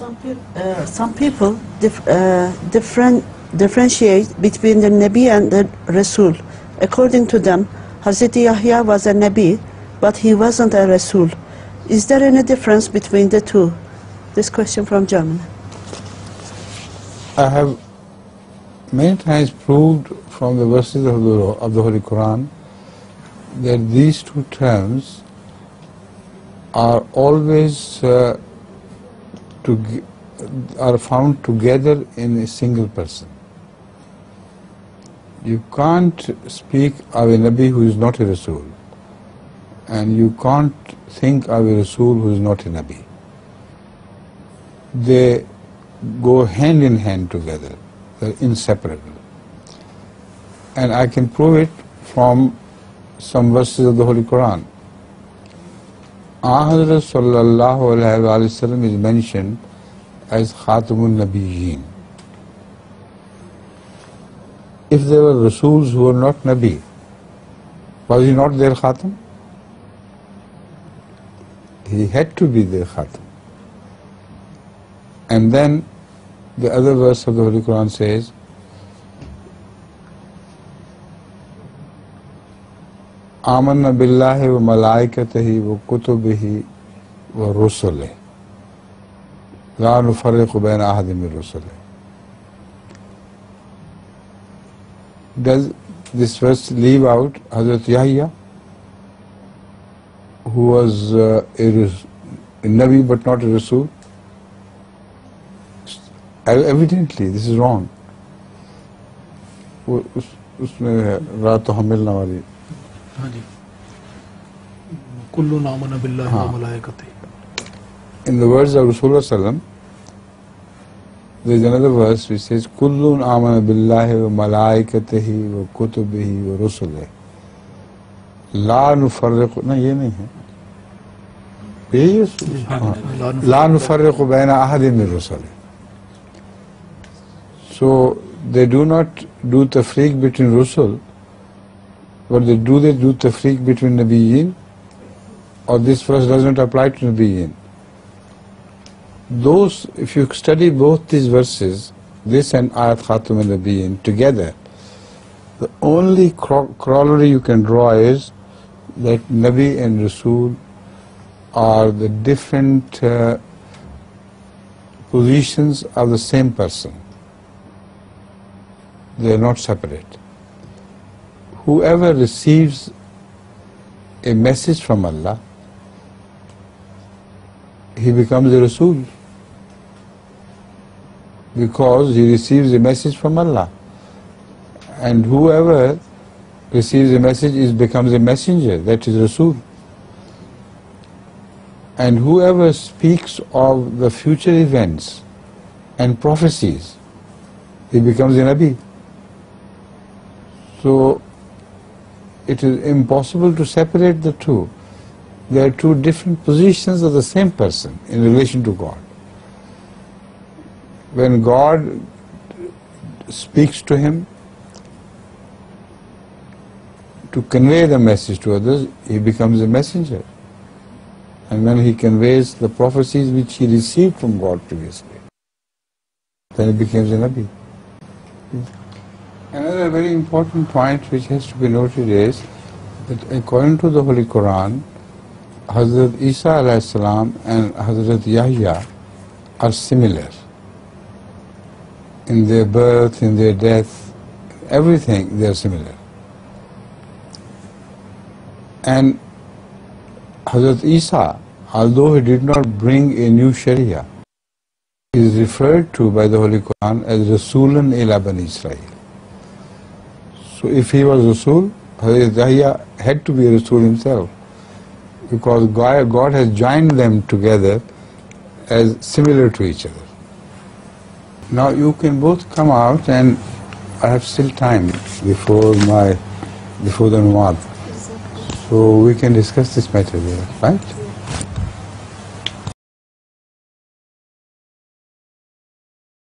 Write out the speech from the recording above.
Some people differentiate between the Nabi and the Rasool. According to them, Hazrat Yahya was a Nabi, but he wasn't a Rasool. Is there any difference between the two? This question from Germany. I have many times proved from the verses of the Holy Quran that these two terms are always are found together in a single person. You can't speak of a Nabi who is not a Rasool, and you can't think of a Rasool who is not a Nabi. They go hand in hand together, they're inseparable. And I can prove it from some verses of the Holy Quran. Ahadra sallallahu alayhi wa sallam is mentioned as Khatamun Nabiyyin. If there were Rasools who were not Nabi, was he not their Khatam? He had to be their Khatam. And then the other verse of the Holy Quran says, آمنا باللہ و ملائکتہ و کتبہ و رسلہ لا نفرق بین احد من رسلہ. Does this verse leave out Hazrat Yahya, who was a Nabi but not a Rasool? Evidently, this is wrong. उसमें रात हमिलना वाली. हाँ जी. कुल्लुन आमना बिल्लाहि व मलाइकतिही. In the words of Rasulullah sallam, there is another verse which says, Kullun amana billahi wa malaikatihi wa kutubihi wa rusulihi. La nufarriqu, no, ye nahi hai. Ye hai? La nufarriqu baina ahadin min rusulihi. So, they do not do tafriq between Rusul, but they do tafriq between Nabiyyin, or this verse does not apply to Nabiyyin. Those, if you study both these verses, this and Ayat Khatam al-Nabiyyin together, the only corollary you can draw is that Nabi and Rasool are the different positions of the same person. They are not separate. Whoever receives a message from Allah, he becomes a Rasool, because he receives a message from Allah. And whoever receives a message becomes a messenger, that is Rasool. And whoever speaks of the future events and prophecies, he becomes a Nabi. So it is impossible to separate the two. There are two different positions of the same person in relation to God. When God speaks to him to convey the message to others, he becomes a messenger. And when he conveys the prophecies which he received from God previously, then he becomes a Nabi. Another very important point which has to be noted is that according to the Holy Quran, Hazrat Isa alayhi salam and Hazrat Yahya are similar in their birth, in their death, everything they are similar. And Hazrat Isa, although he did not bring a new Sharia, he is referred to by the Holy Quran as Rasulan ila Bani Israel. So if he was Rasool, Hazrat Yahya had to be a Rasool himself, because God has joined them together as similar to each other. Now you can both come out, and I have still time before the Nawab. So we can discuss this matter there, right?